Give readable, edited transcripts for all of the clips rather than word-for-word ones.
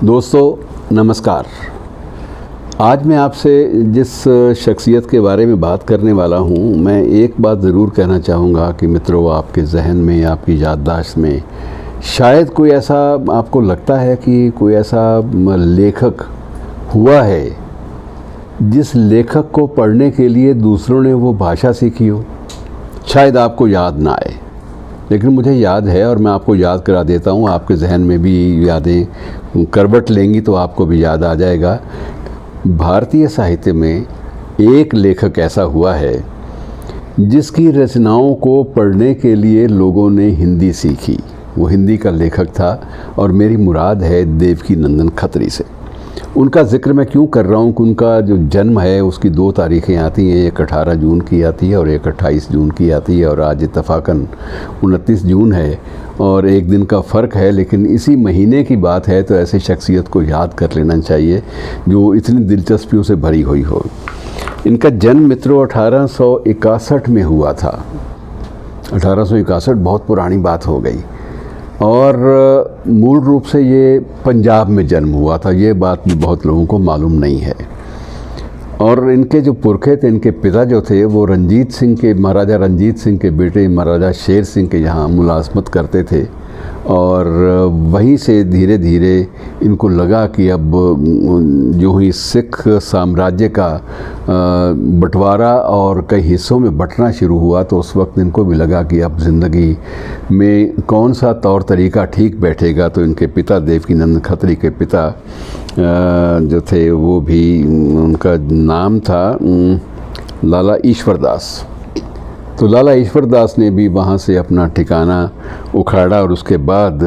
दोस्तों नमस्कार। आज मैं आपसे जिस शख्सियत के बारे में बात करने वाला हूँ, मैं एक बात ज़रूर कहना चाहूँगा कि मित्रों, आपके जहन में, आपकी याददाश्त में शायद कोई ऐसा आपको लगता है कि कोई ऐसा लेखक हुआ है जिस लेखक को पढ़ने के लिए दूसरों ने वो भाषा सीखी हो। शायद आपको याद ना आए, लेकिन मुझे याद है और मैं आपको याद करा देता हूँ। आपके जहन में भी यादें करवट लेंगी तो आपको भी याद आ जाएगा। भारतीय साहित्य में एक लेखक ऐसा हुआ है जिसकी रचनाओं को पढ़ने के लिए लोगों ने हिंदी सीखी। वो हिंदी का लेखक था और मेरी मुराद है देवकीनंदन खत्री से। उनका जिक्र मैं क्यों कर रहा हूँ कि उनका जो जन्म है उसकी 2 तारीखें आती हैं, एक 18 जून की आती है और एक 28 जून की आती है, और आज इत्तफाकन 29 जून है और एक दिन का फ़र्क है, लेकिन इसी महीने की बात है तो ऐसी शख्सियत को याद कर लेना चाहिए जो इतनी दिलचस्पियों से भरी हुई हो। इनका जन्म मित्रों 1861 में हुआ था। 1861 बहुत पुरानी बात हो गई, और मूल रूप से ये पंजाब में जन्म हुआ था। ये बात भी बहुत लोगों को मालूम नहीं है। और इनके जो पुरखे थे, इनके पिता जो थे वो रंजीत सिंह के, महाराजा रंजीत सिंह के बेटे महाराजा शेर सिंह के यहाँ मुलाजमत करते थे, और वहीं से धीरे धीरे इनको लगा कि अब जो ही सिख साम्राज्य का बंटवारा और कई हिस्सों में बंटना शुरू हुआ, तो उस वक्त इनको भी लगा कि अब ज़िंदगी में कौन सा तौर तरीका ठीक बैठेगा। तो इनके पिता देवकीनंदन खत्री के पिता जो थे वो भी, उनका नाम था लाला ईश्वर दास। तो लाला ईश्वर दास ने भी वहाँ से अपना ठिकाना उखाड़ा और उसके बाद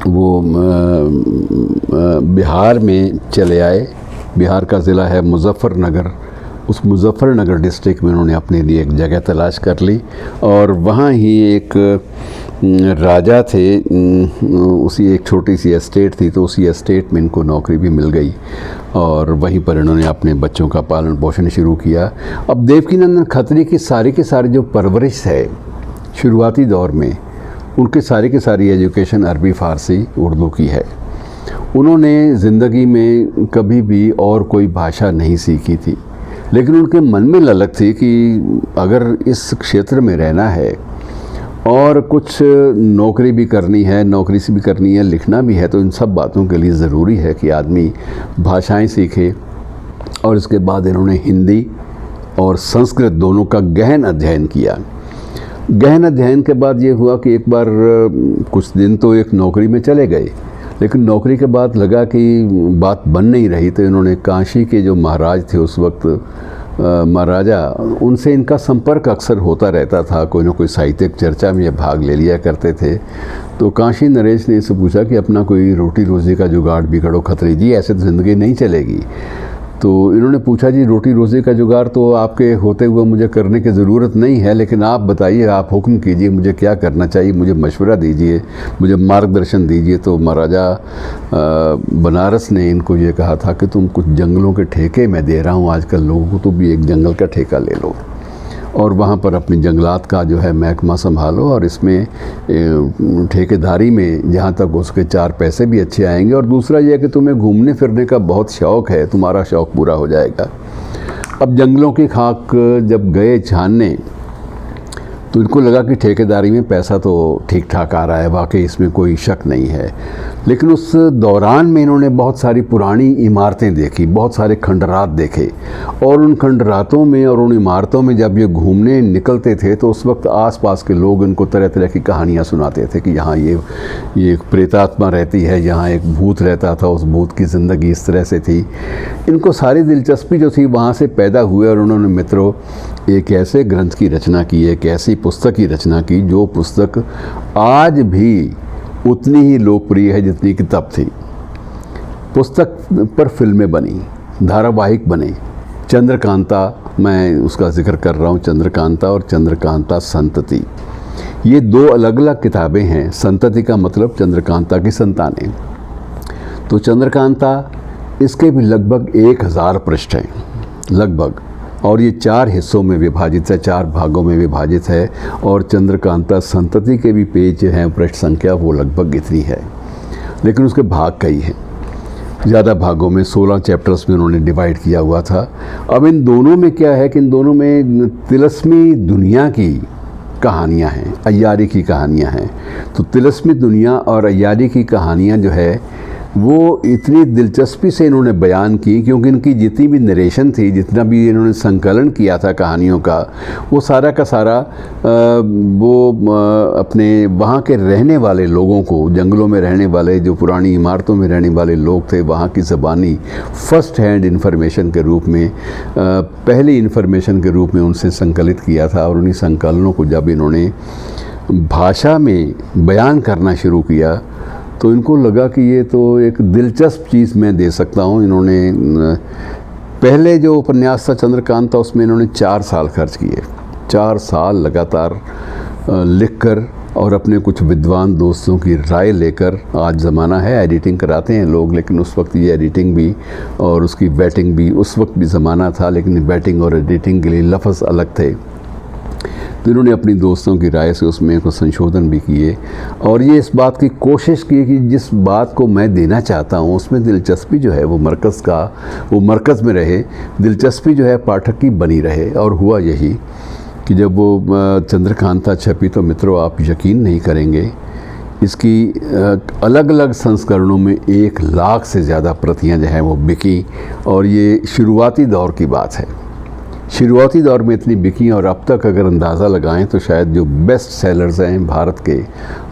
वो बिहार में चले आए। बिहार का ज़िला है मुज़फ़्फ़रनगर। उस मुज़फ़्फ़रनगर डिस्ट्रिक्ट में उन्होंने अपने लिए एक जगह तलाश कर ली, और वहाँ ही एक राजा थे, उसी एक छोटी सी एस्टेट थी, तो उसी एस्टेट में इनको नौकरी भी मिल गई और वहीं पर इन्होंने अपने बच्चों का पालन पोषण शुरू किया। अब देवकीनंदन खत्री की सारी जो परवरिश है शुरुआती दौर में, उनकी सारी एजुकेशन अरबी, फ़ारसी, उर्दू की है। उन्होंने ज़िंदगी में कभी भी और कोई भाषा नहीं सीखी थी, लेकिन उनके मन में ललक थी कि अगर इस क्षेत्र में रहना है और कुछ नौकरी भी करनी है, नौकरी से भी करनी है, लिखना भी है, तो इन सब बातों के लिए ज़रूरी है कि आदमी भाषाएं सीखे। और इसके बाद इन्होंने हिंदी और संस्कृत दोनों का गहन अध्ययन किया। गहन अध्ययन के बाद ये हुआ कि एक बार कुछ दिन तो एक नौकरी में चले गए, लेकिन नौकरी के बाद लगा कि बात बन नहीं रही, तो इन्होंने काशी के जो महाराज थे उस वक्त, महाराजा, उनसे इनका संपर्क अक्सर होता रहता था। कोई ना कोई साहित्यिक चर्चा में ये भाग ले लिया करते थे। तो काशी नरेश ने इससे पूछा कि अपना कोई रोटी रोज़ी का जुगाड़ बिगड़ो खत्री जी, ऐसे तो ज़िंदगी नहीं चलेगी। तो इन्होंने पूछा, जी रोटी रोज़ी का जुगाड़ तो आपके होते हुए मुझे करने की ज़रूरत नहीं है, लेकिन आप बताइए, आप हुक्म कीजिए, मुझे क्या करना चाहिए, मुझे मशवरा दीजिए, मुझे मार्गदर्शन दीजिए। तो महाराजा बनारस ने इनको ये कहा था कि तुम कुछ जंगलों के ठेके मैं दे रहा हूँ आजकल लोगों को, तो भी एक जंगल का ठेका ले लो और वहाँ पर अपनी जंगलात का जो है महकमा संभालो, और इसमें ठेकेदारी में जहाँ तक उसके 4 पैसे भी अच्छे आएंगे, और दूसरा यह कि तुम्हें घूमने फिरने का बहुत शौक़ है, तुम्हारा शौक़ पूरा हो जाएगा। अब जंगलों की खाक जब गए छानने, तो इनको लगा कि ठेकेदारी में पैसा तो ठीक ठाक आ रहा है, वाकई इसमें कोई शक नहीं है। लेकिन उस दौरान में इन्होंने बहुत सारी पुरानी इमारतें देखी, बहुत सारे खंडरात देखे, और उन खंडरातों में और उन इमारतों में जब ये घूमने निकलते थे तो उस वक्त आसपास के लोग इनको तरह तरह की कहानियाँ सुनाते थे कि यहाँ ये एक प्रेतात्मा रहती है, यहाँ एक भूत रहता था, उस भूत की ज़िंदगी इस तरह से थी। इनको सारी दिलचस्पी जो थी वहाँ से पैदा हुए, और उन्होंने मित्रों एक ऐसे ग्रंथ की रचना की, एक ऐसी पुस्तक की रचना की जो पुस्तक आज भी उतनी ही लोकप्रिय है जितनी कि तब थी। पुस्तक पर फिल्में बनी, धारावाहिक बने। चंद्रकांता, मैं उसका जिक्र कर रहा हूँ, चंद्रकांता और चंद्रकांता संतति, ये 2 अलग अलग किताबें हैं। संतति का मतलब चंद्रकांता की संतानें। तो चंद्रकांता, इसके भी लगभग 1000 पृष्ठ हैं लगभग, और ये 4 हिस्सों में विभाजित है, 4 भागों में विभाजित है। और चंद्रकांता संतति के भी पेज हैं, पृष्ठ संख्या वो लगभग इतनी है, लेकिन उसके भाग कई हैं। ज़्यादा भागों में 16 चैप्टर्स में उन्होंने डिवाइड किया हुआ था। अब इन दोनों में क्या है कि इन दोनों में तिलस्मी दुनिया की कहानियाँ हैं, अय्यारी की कहानियाँ हैं। तो तिलस्मी दुनिया और अय्यारी की कहानियाँ जो है वो इतनी दिलचस्पी से इन्होंने बयान की, क्योंकि इनकी जितनी भी नरेशन थी, जितना भी इन्होंने संकलन किया था कहानियों का, वो सारा का सारा अपने वहाँ के रहने वाले लोगों को, जंगलों में रहने वाले, जो पुरानी इमारतों में रहने वाले लोग थे, वहाँ की ज़बानी फर्स्ट हैंड इन्फॉर्मेशन के रूप में, पहली इन्फॉर्मेशन के रूप में उनसे संकलित किया था। और उन्हीं संकलनों को जब इन्होंने भाषा में बयान करना शुरू किया तो इनको लगा कि ये तो एक दिलचस्प चीज़ मैं दे सकता हूँ। इन्होंने पहले जो उपन्यास था चंद्रकांता, उसमें इन्होंने 4 साल खर्च किए, 4 साल लगातार लिखकर और अपने कुछ विद्वान दोस्तों की राय लेकर। आज ज़माना है, एडिटिंग कराते हैं लोग, लेकिन उस वक्त ये एडिटिंग भी और उसकी वेटिंग भी, उस वक्त भी ज़माना था, लेकिन वेटिंग और एडिटिंग के लिए लफ्ज़ अलग थे। तो इन्होंने अपनी दोस्तों की राय से उसमें कुछ संशोधन भी किए और ये इस बात की कोशिश की कि जिस बात को मैं देना चाहता हूँ उसमें दिलचस्पी जो है वो मरकज़ में रहे, दिलचस्पी जो है पाठक की बनी रहे। और हुआ यही कि जब वो चंद्रकांता छपी तो मित्रों आप यकीन नहीं करेंगे, इसकी अलग अलग संस्करणों में 1 लाख से ज़्यादा प्रतियाँ जो हैं वो बिकी। और ये शुरुआती दौर की बात है, शुरुआती दौर में इतनी बिकी। और अब तक अगर अंदाज़ा लगाएं तो शायद जो बेस्ट सेलर्स हैं भारत के,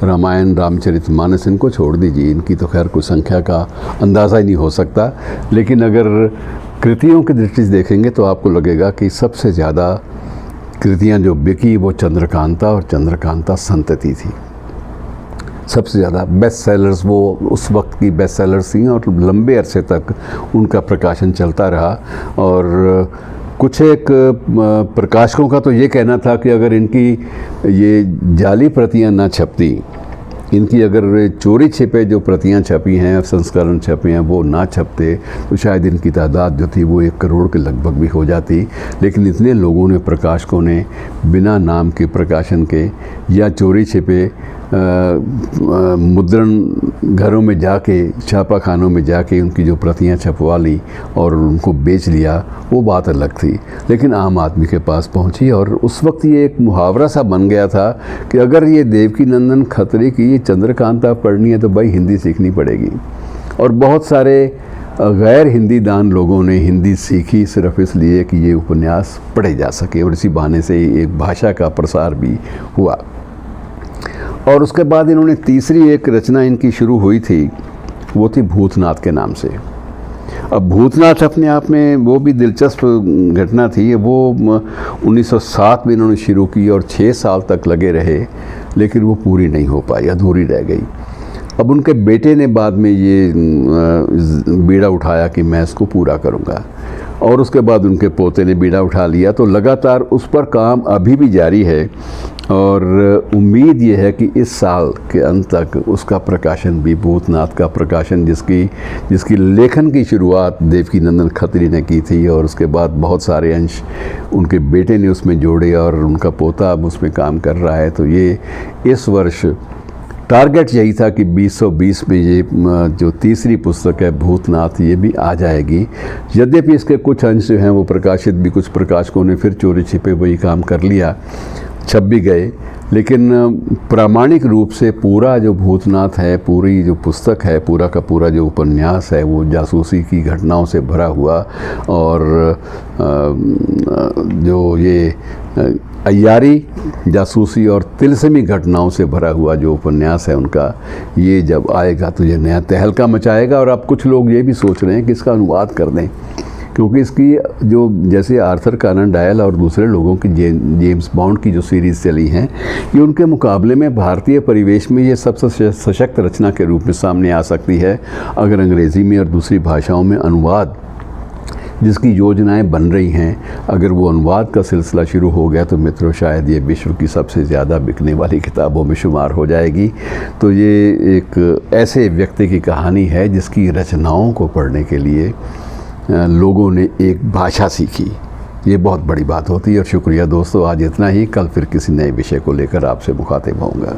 रामायण, रामचरितमानस, इनको छोड़ दीजिए, इनकी तो खैर कोई संख्या का अंदाज़ा ही नहीं हो सकता। लेकिन अगर कृतियों की दृष्टि से देखेंगे तो आपको लगेगा कि सबसे ज़्यादा कृतियाँ जो बिकी वो चंद्रकांता और चंद्रकांता संतति थी। सबसे ज़्यादा बेस्ट सेलर्स वो उस वक्त की बेस्ट सेलर्स थी और लंबे अरसे तक उनका प्रकाशन चलता रहा। और कुछ एक प्रकाशकों का तो ये कहना था कि अगर इनकी ये जाली प्रतियां ना छपती, इनकी अगर चोरी छिपे जो प्रतियां छपी हैं, संस्करण छपे हैं, वो ना छपते तो शायद इनकी तादाद जो थी वो 1 करोड़ के लगभग भी हो जाती। लेकिन इतने लोगों ने, प्रकाशकों ने, बिना नाम के प्रकाशन के या चोरी छिपे मुद्रण घरों में जाके, छापा खानों में जाके उनकी जो प्रतियां छपवा ली और उनको बेच लिया, वो बात अलग थी। लेकिन आम आदमी के पास पहुंची और उस वक्त ये एक मुहावरा सा बन गया था कि अगर ये देवकीनंदन खत्री की ये चंद्रकांता पढ़नी है तो भाई हिंदी सीखनी पड़ेगी। और बहुत सारे गैर हिंदी दान लोगों ने हिंदी सीखी सिर्फ इसलिए कि ये उपन्यास पढ़े जा सके, और इसी बहाने से एक भाषा का प्रसार भी हुआ। और उसके बाद इन्होंने तीसरी एक रचना इनकी शुरू हुई थी, वो थी भूतनाथ के नाम से। अब भूतनाथ अपने आप में वो भी दिलचस्प घटना थी। वो 1907 में इन्होंने शुरू की और 6 साल तक लगे रहे, लेकिन वो पूरी नहीं हो पाई, अधूरी रह गई। अब उनके बेटे ने बाद में ये बीड़ा उठाया कि मैं इसको पूरा करूँगा, और उसके बाद उनके पोते ने बीड़ा उठा लिया। तो लगातार उस पर काम अभी भी जारी है और उम्मीद ये है कि इस साल के अंत तक उसका प्रकाशन भी, भूतनाथ का प्रकाशन, जिसकी लेखन की शुरुआत देवकीनंदन खत्री ने की थी और उसके बाद बहुत सारे अंश उनके बेटे ने उसमें जोड़े और उनका पोता अब उसमें काम कर रहा है। तो ये इस वर्ष टारगेट यही था कि 2020 में ये जो तीसरी पुस्तक है भूतनाथ, ये भी आ जाएगी। यद्यपि इसके कुछ अंश जो हैं वो प्रकाशित भी, कुछ प्रकाशकों ने फिर चोरी छिपे वही काम कर लिया, छप भी गए, लेकिन प्रामाणिक रूप से पूरा जो भूतनाथ है, पूरी जो पुस्तक है, पूरा का पूरा जो उपन्यास है, वो जासूसी की घटनाओं से भरा हुआ और जो ये अय्यारी, जासूसी और तिलस्मी घटनाओं से भरा हुआ जो उपन्यास है उनका, ये जब आएगा तो ये नया तहलका मचाएगा। और अब कुछ लोग ये भी सोच रहे हैं कि इसका अनुवाद कर दें, क्योंकि इसकी जो जैसे आर्थर कॉनन डॉयल और दूसरे लोगों की जेम्स बॉन्ड की जो सीरीज़ चली हैं, ये उनके मुकाबले में भारतीय परिवेश में ये सबसे सशक्त रचना के रूप में सामने आ सकती है। अगर अंग्रेज़ी में और दूसरी भाषाओं में अनुवाद जिसकी योजनाएं बन रही हैं, अगर वो अनुवाद का सिलसिला शुरू हो गया तो मित्रों शायद ये विश्व की सबसे ज़्यादा बिकने वाली किताबों में शुमार हो जाएगी। तो ये एक ऐसे व्यक्ति की कहानी है जिसकी रचनाओं को पढ़ने के लिए लोगों ने एक भाषा सीखी। ये बहुत बड़ी बात होती है। और शुक्रिया दोस्तों, आज इतना ही। कल फिर किसी नए विषय को लेकर आपसे मुखातिब होऊंगा।